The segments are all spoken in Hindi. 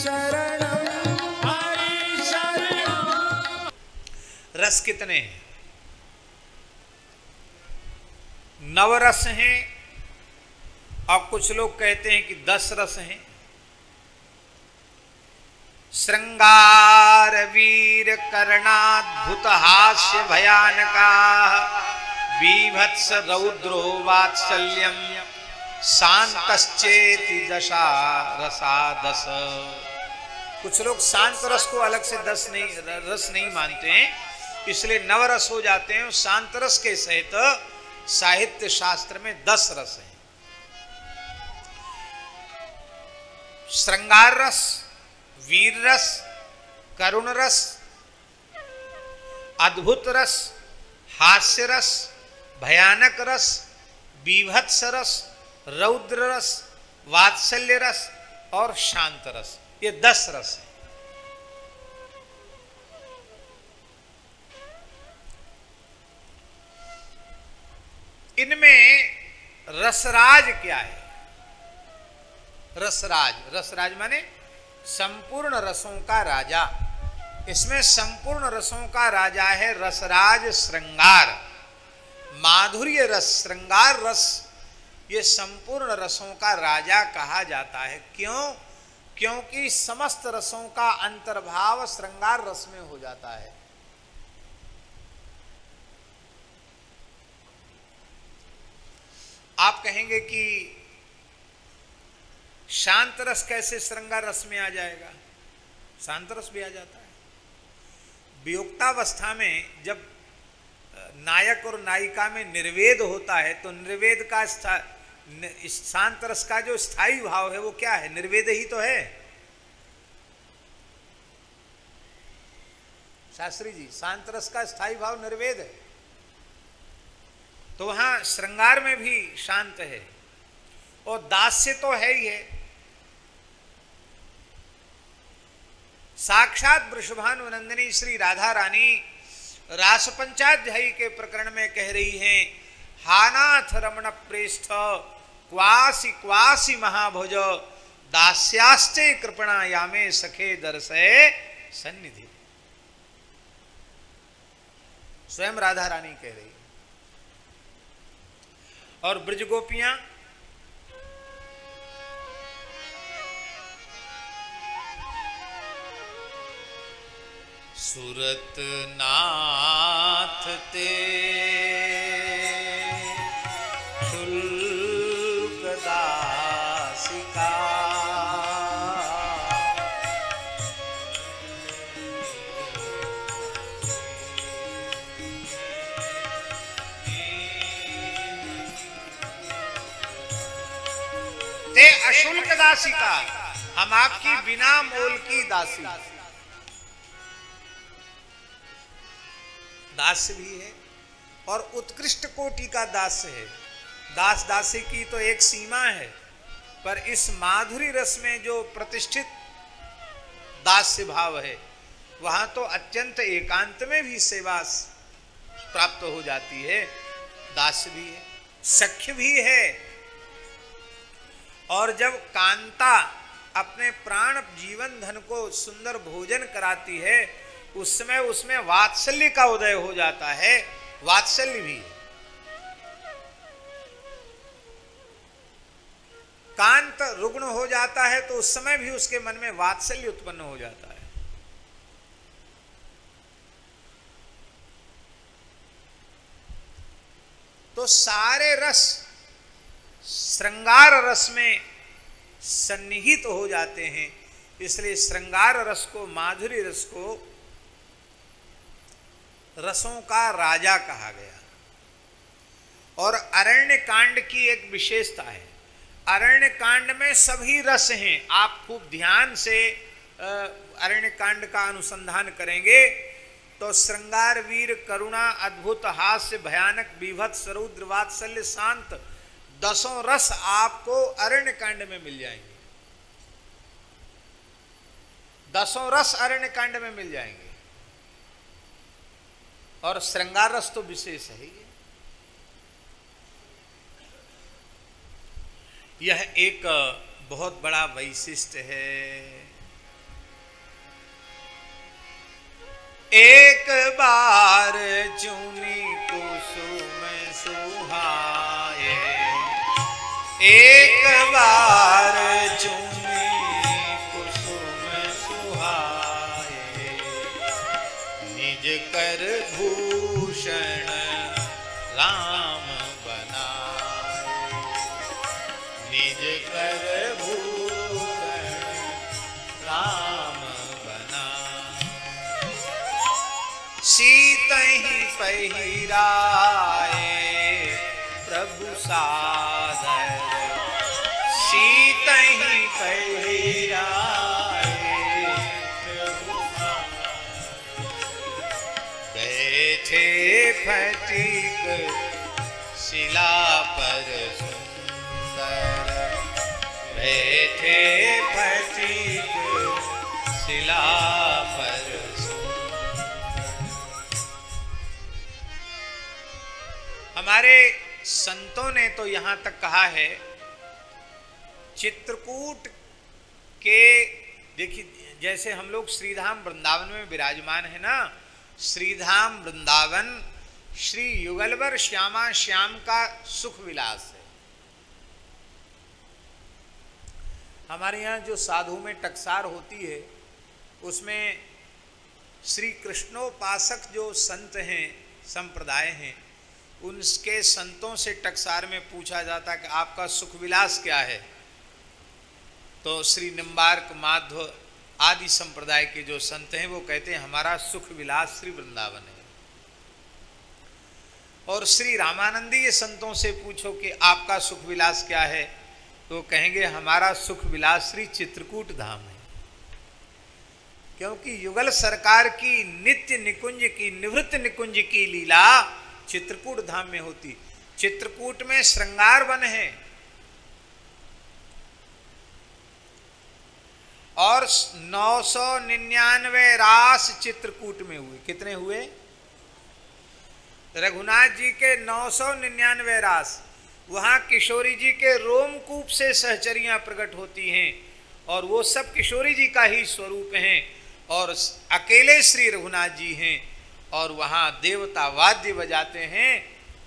शरणम हरि शरणम। रस कितने हैं? 9 रस हैं और कुछ लोग कहते हैं कि 10 रस हैं। श्रृंगार वीर कर्णाद्भुत हास्य भयानका बीभत्स रौद्रो वात्सल्यम शांतश्चेति दशा रसा 10। कुछ लोग शांत रस को अलग से 10 रस नहीं मानते हैं, इसलिए 9 रस हो जाते हैं। शांत रस के सहित साहित्य शास्त्र में 10 रस हैं। श्रृंगार रस, वीर रस, करुण रस, अद्भुत रस, हास्य रस, भयानक रस, बीभत्स रस, रौद्र रस, वात्सल्य रस और शांत रस, ये 10 रस हैं। इनमें रसराज क्या है? रसराज, रसराज माने संपूर्ण रसों का राजा। इसमें संपूर्ण रसों का राजा है रसराज श्रृंगार। माधुर्य रस, श्रृंगार रस, ये संपूर्ण रसों का राजा कहा जाता है। क्यों? क्योंकि समस्त रसों का अंतर्भाव श्रृंगार रस में हो जाता है। आप कहेंगे कि शांत रस कैसे श्रृंगार रस में आ जाएगा? शांत रस भी आ जाता है। वियुक्तावस्था में जब नायक और नायिका में निर्वेद होता है तो निर्वेद का शांत रस का जो स्थायी भाव है वो क्या है? निर्वेद ही तो है। शास्त्री जी, शांत रस का स्थायी भाव निर्वेद है, तो वहां श्रृंगार में भी शांत है और दास्य तो है ही है। साक्षात वृषभानु नंदिनी श्री राधा रानी रास पंचाध्यायी के प्रकरण में कह रही हैं, हानाथ रमण प्रेष्ठ क्वासी क्वासी महाभुज दास्यास्ते कृपणा यामे सखे दर्शे सन्निधि। स्वयं राधा रानी कह रही है। और ब्रज गोपियां सुरत नाथ ते शुल्क दासिका ते अशुल्क दासिका, हम आपकी बिना मोल की दासी। दास भी है और उत्कृष्ट कोटि का दास है। दास दासी की तो एक सीमा है, पर इस माधुरी रस में जो प्रतिष्ठित दास्य भाव है वहां तो अत्यंत एकांत में भी सेवा प्राप्त हो जाती है। दास भी है, सख्य भी है। और जब कांता अपने प्राण जीवन धन को सुंदर भोजन कराती है उस समय उसमें वात्सल्य का उदय हो जाता है। वात्सल्य भी, कांत रुग्ण हो जाता है तो उस समय भी उसके मन में वात्सल्य उत्पन्न हो जाता है। तो सारे रस श्रृंगार रस में सन्निहित हो जाते हैं। इसलिए श्रृंगार रस को, माधुरी रस को रसों का राजा कहा गया। और अरण्य कांड की एक विशेषता है, अरण्य कांड में सभी रस हैं। आप खूब ध्यान से अरण्य कांड का अनुसंधान करेंगे तो श्रृंगार, वीर, करुणा, अद्भुत, हास्य, भयानक, बीभत्स, रौद्र, वात्सल्य, शांत, 10 रस आपको अरण्य कांड में मिल जाएंगे। 10 रस अरण्य कांड में मिल जाएंगे। और श्रृंगार रस तो विशेष है। यह एक बहुत बड़ा वैशिष्ट्य है। एक बार चुनी कुसुम सुहाए, एक बार चुनी कुसुम सुहाए, निज कर भूषण राम बनाए, निज कर भूषण राम बनाए, सीतहि पहिराए प्रभु सादर, सीतहि पहिराए प्रभु सादर, बैठे फटिक शिला पर सुंदर, बैठे फटिक शिला पर सुंदर। हमारे संतों ने तो यहां तक कहा है, चित्रकूट के, देखिए जैसे हम लोग श्रीधाम वृंदावन में विराजमान है ना, श्रीधाम वृंदावन श्री युगलवर श्यामा श्याम का सुख विलास है। हमारे यहाँ जो साधु में टकसार होती है, उसमें श्री कृष्णोपासक जो संत हैं, संप्रदाय हैं, उनके संतों से टकसार में पूछा जाता है कि आपका सुख विलास क्या है, तो श्री निम्बार्क माधव आदि संप्रदाय के जो संत हैं वो कहते हैं हमारा सुख विलास श्री वृंदावन है। और श्री रामानंदीय संतों से पूछो कि आपका सुख विलास क्या है, तो कहेंगे हमारा सुख विलास श्री चित्रकूट धाम है। क्योंकि युगल सरकार की नित्य निकुंज की, निवृत्त निकुंज की लीला चित्रकूट धाम में होती। चित्रकूट में श्रृंगार वन है और 999 रास चित्रकूट में हुए। कितने हुए? रघुनाथ जी के 999 रास। वहां किशोरी जी के रोमकूप से सहचरियां प्रकट होती हैं और वो सब किशोरी जी का ही स्वरूप हैं और अकेले श्री रघुनाथ जी हैं। और वहां देवता वाद्य बजाते हैं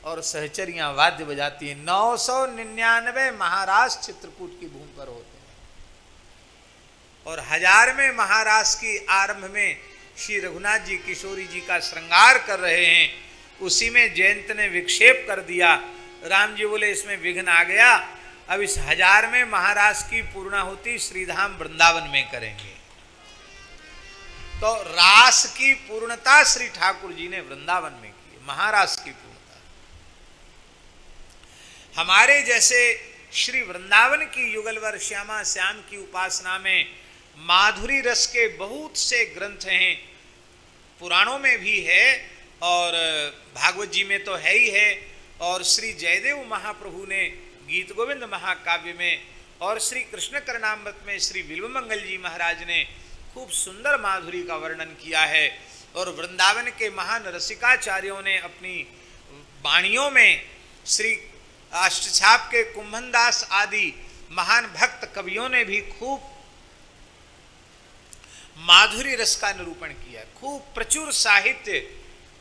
और सहचरियां वाद्य बजाती हैं। 999 महाराज चित्रकूट की भूमि पर होते हैं और 1000वें महाराज की आरंभ में श्री रघुनाथ जी किशोरी जी का श्रृंगार कर रहे हैं। उसी में जयंत ने विक्षेप कर दिया। राम जी बोले इसमें विघ्न आ गया, अब इस 1000वें महाराज की पूर्णाहुति श्रीधाम वृंदावन में करेंगे। तो रास की पूर्णता श्री ठाकुर जी ने वृंदावन में की, महारास की पूर्णता। हमारे जैसे श्री वृंदावन की युगलवर श्यामा श्याम की उपासना में माधुरी रस के बहुत से ग्रंथ हैं, पुराणों में भी है और भागवत जी में तो है ही है। और श्री जयदेव महाप्रभु ने गीत गोविंद महाकाव्य में और श्री कृष्ण करणामृत में श्री बिल्वमंगल जी महाराज ने खूब सुंदर माधुरी का वर्णन किया है। और वृंदावन के महान रसिकाचार्यों ने अपनी वाणियों में श्री अष्टछाप के कुंभनदास आदि महान भक्त कवियों ने भी खूब माधुरी रस का निरूपण किया। खूब प्रचुर साहित्य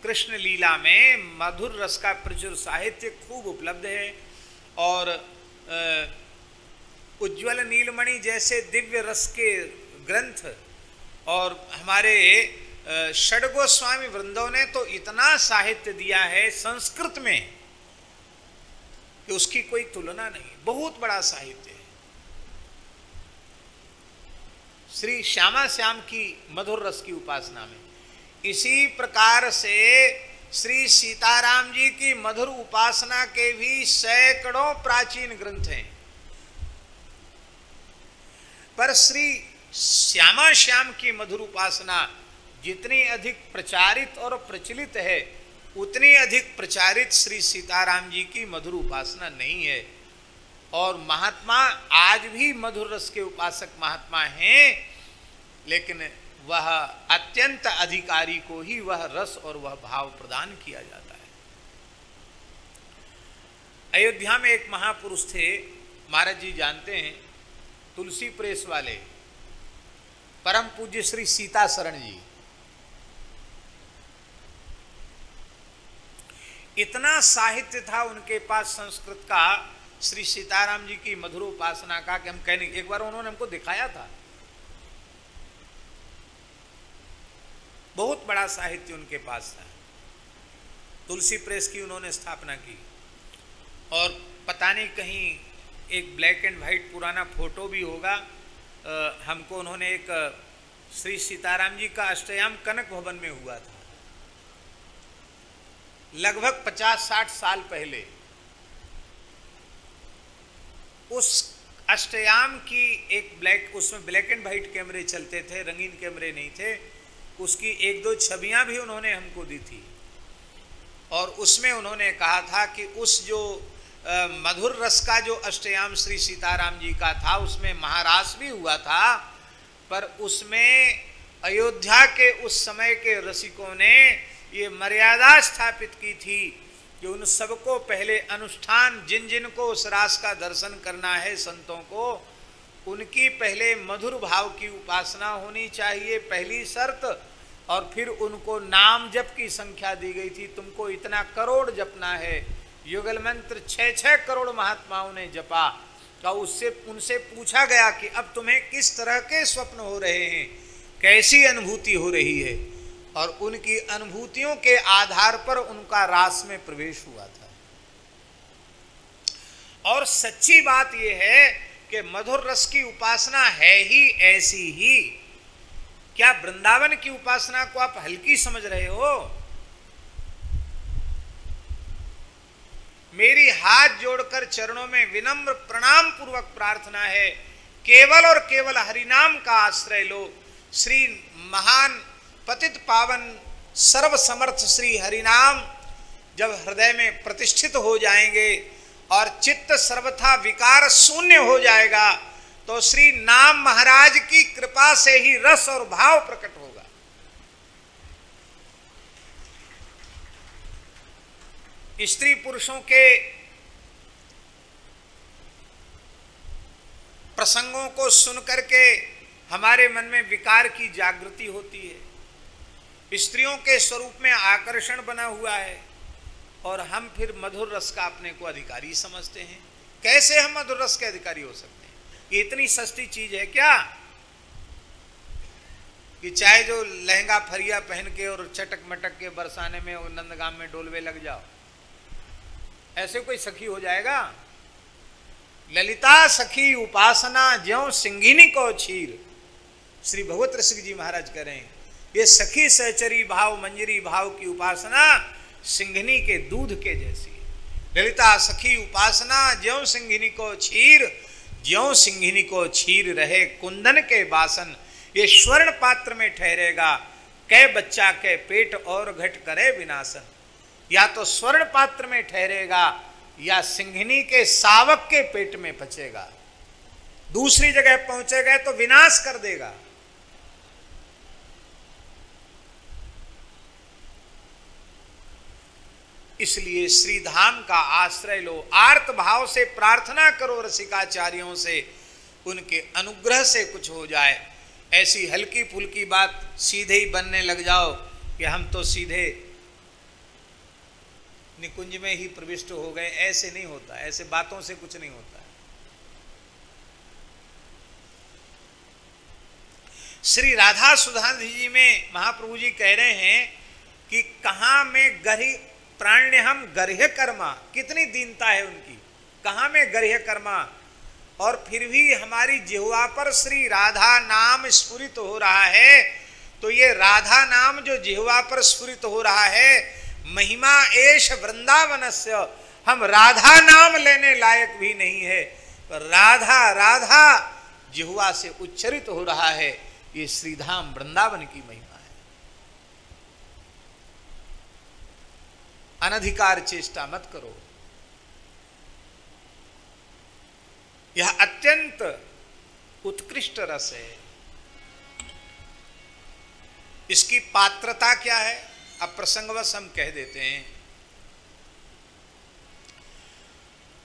कृष्ण लीला में मधुर रस का प्रचुर साहित्य खूब उपलब्ध है। और उज्ज्वल नीलमणि जैसे दिव्य रस के ग्रंथ और हमारे षड्गोस्वामी वृंदों ने तो इतना साहित्य दिया है संस्कृत में कि उसकी कोई तुलना नहीं। बहुत बड़ा साहित्य है। श्री श्यामा श्याम की मधुर रस की उपासना में इसी प्रकार से श्री सीताराम जी की मधुर उपासना के भी सैकड़ों प्राचीन ग्रंथ हैं। पर श्री श्यामा श्याम की मधुर उपासना जितनी अधिक प्रचारित और प्रचलित है, उतनी अधिक प्रचारित श्री सीताराम जी की मधुर उपासना नहीं है। और महात्मा आज भी मधुर रस के उपासक महात्मा हैं, लेकिन वह अत्यंत अधिकारी को ही वह रस और वह भाव प्रदान किया जाता है। अयोध्या में एक महापुरुष थे, महाराज जी जानते हैं, तुलसी प्रेस वाले परम पूज्य श्री सीता शरण जी। इतना साहित्य था उनके पास संस्कृत का, श्री सीताराम जी की मधुर उपासना का, कि हम कहने, एक बार उन्होंने हमको दिखाया था। बहुत बड़ा साहित्य उनके पास था। तुलसी प्रेस की उन्होंने स्थापना की, और पता नहीं कहीं एक ब्लैक एंड व्हाइट पुराना फोटो भी होगा, हमको उन्होंने एक श्री सीताराम जी का अष्टयाम कनक भवन में हुआ था, लगभग 50-60 साल पहले। उस अष्टयाम की एक उसमें ब्लैक एंड व्हाइट कैमरे चलते थे, रंगीन कैमरे नहीं थे। उसकी 1-2 छवियां भी उन्होंने हमको दी थी, और उसमें उन्होंने कहा था कि उस जो मधुर रस का जो अष्टयाम श्री सीताराम जी का था, उसमें महारास भी हुआ था, पर उसमें अयोध्या के उस समय के रसिकों ने ये मर्यादा स्थापित की थी कि उन सबको पहले अनुष्ठान, जिन जिन को उस रास का दर्शन करना है संतों को, उनकी पहले मधुर भाव की उपासना होनी चाहिए, पहली शर्त। और फिर उनको नाम जप की संख्या दी गई थी, तुमको इतना करोड़ जपना है। युगल मंत्र 6-6 करोड़ महात्माओं ने जपा। का उनसे पूछा गया कि अब तुम्हें किस तरह के स्वप्न हो रहे हैं, कैसी अनुभूति हो रही है, और उनकी अनुभूतियों के आधार पर उनका रास में प्रवेश हुआ था। और सच्ची बात यह है कि मधुर रस की उपासना है ही ऐसी ही। क्या वृंदावन की उपासना को आप हल्की समझ रहे हो? मेरी हाथ जोड़कर चरणों में विनम्र प्रणाम पूर्वक प्रार्थना है, केवल और केवल हरिनाम का आश्रय लो। श्री महान पतित पावन सर्वसमर्थ श्री हरिनाम जब हृदय में प्रतिष्ठित हो जाएंगे और चित्त सर्वथा विकार शून्य हो जाएगा, तो श्री नाम महाराज की कृपा से ही रस और भाव प्रकट होगा। स्त्री पुरुषों के प्रसंगों को सुनकर के हमारे मन में विकार की जागृति होती है, स्त्रियों के स्वरूप में आकर्षण बना हुआ है, और हम फिर मधुर रस का अपने को अधिकारी समझते हैं। कैसे हम मधुर रस के अधिकारी हो सकते हैं? ये इतनी सस्ती चीज है क्या कि चाहे जो लहंगा फरिया पहन के और चटक मटक के बरसाने में और नंदगाम में डोलवे लग जाओ, ऐसे कोई सखी हो जाएगा? ललिता सखी उपासना ज्यों सिंगिनी को क्षीर, श्री भगवत रसिक जी महाराज कह रहे हैं, ये सखी सहचरी भाव मंजरी भाव की उपासना सिंघनी के दूध के जैसी। ललिता सखी उपासना ज्यों सिंघनी को क्षीर, ज्यों सिंघनी को क्षीर रहे कुंदन के बासन, ये स्वर्ण पात्र में ठहरेगा, कै बच्चा के पेट और घट करे विनाशन। या तो स्वर्ण पात्र में ठहरेगा या सिंघनी के सावक के पेट में पचेगा, दूसरी जगह पहुंचेगा तो विनाश कर देगा। इसलिए श्रीधाम का आश्रय लो, आर्त भाव से प्रार्थना करो रसिकाचार्यों से, उनके अनुग्रह से कुछ हो जाए। ऐसी हल्की फुल्की बात सीधे ही बनने लग जाओ कि हम तो सीधे निकुंज में ही प्रविष्ट हो गए, ऐसे नहीं होता, ऐसे बातों से कुछ नहीं होता। श्री राधा सुधांधि जी में महाप्रभु जी कह रहे हैं कि कहाँ में गरी प्राण्य हम गर्ह्य कर्मा, कितनी दीनता है उनकी, कहाँ में गर्ह्य कर्मा, और फिर भी हमारी जिह्वा पर श्री राधा नाम स्फुरित हो रहा है। तो ये राधा नाम जो जिह्वा पर स्फुरित हो रहा है, महिमा एश वृंदावनस्य, हम राधा नाम लेने लायक भी नहीं है, पर राधा राधा जिह्वा से उच्चरित हो रहा है। ये श्रीधाम वृंदावन की महिमा है। अनधिकार चेष्टा मत करो, यह अत्यंत उत्कृष्ट रस है। इसकी पात्रता क्या है, अब प्रसंगवश हम कह देते हैं।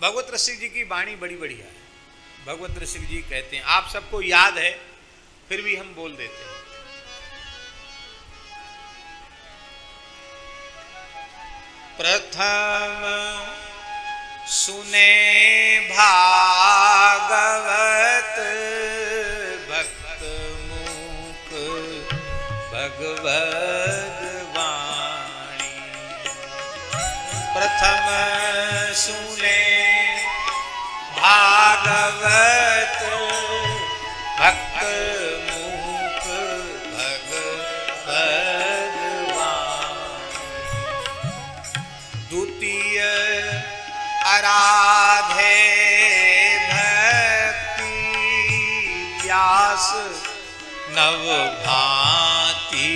भगवत रसिक जी की वाणी बड़ी बढ़िया है। भगवत रसिक जी कहते हैं, आप सबको याद है फिर भी हम बोल देते हैं। प्रथम सुने भागवत भक्त मुख भगवद वाणी। प्रथम सुने भागवत भक्त मुख भगवद वाणी। द्वितीय आराधे भक्ति व्यास नव भांति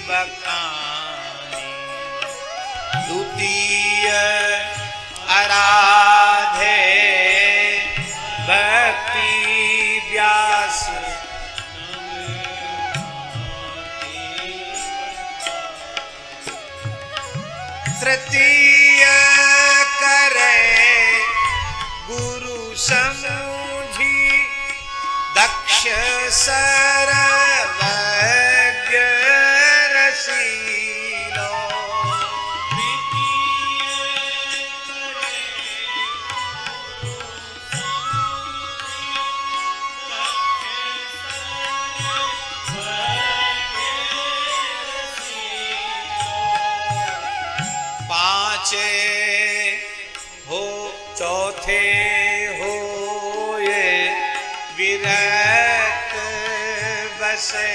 बखानी। द्वितीय आराधे भक्ति व्यास तृतीय करे गुरु समूझी दक्ष सर्वज्ञ रसीलो। पांचे हो चौथे हो ये विरक्त बसे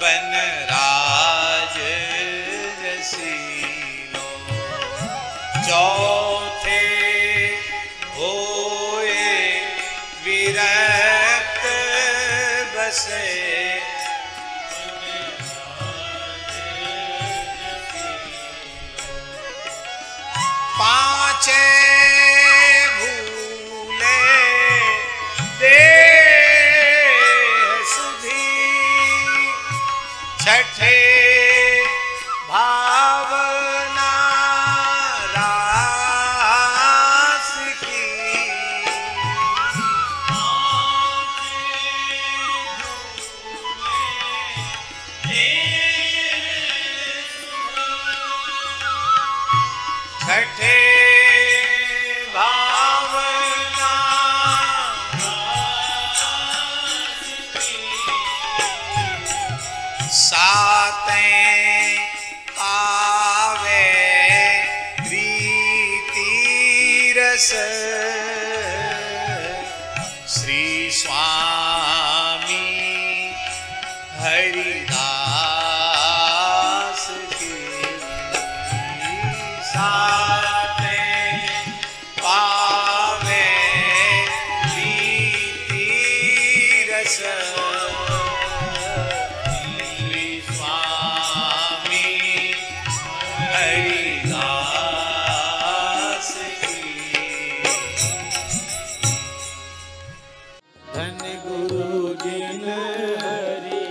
बनराज रसीलो। चौथे हो ये विरक्त बसे पांचे भूले देह सुधी छठे भावना रास की। छठे भावना सातें आवे प्रीति रस श्री स्वामी हरिदास की। सातें पावे प्रीति रस श्री स्वामी हरिदास की। धन गुरु जिन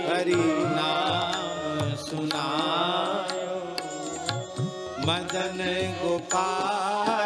हरि नाम सुनायो, मदन गोपाल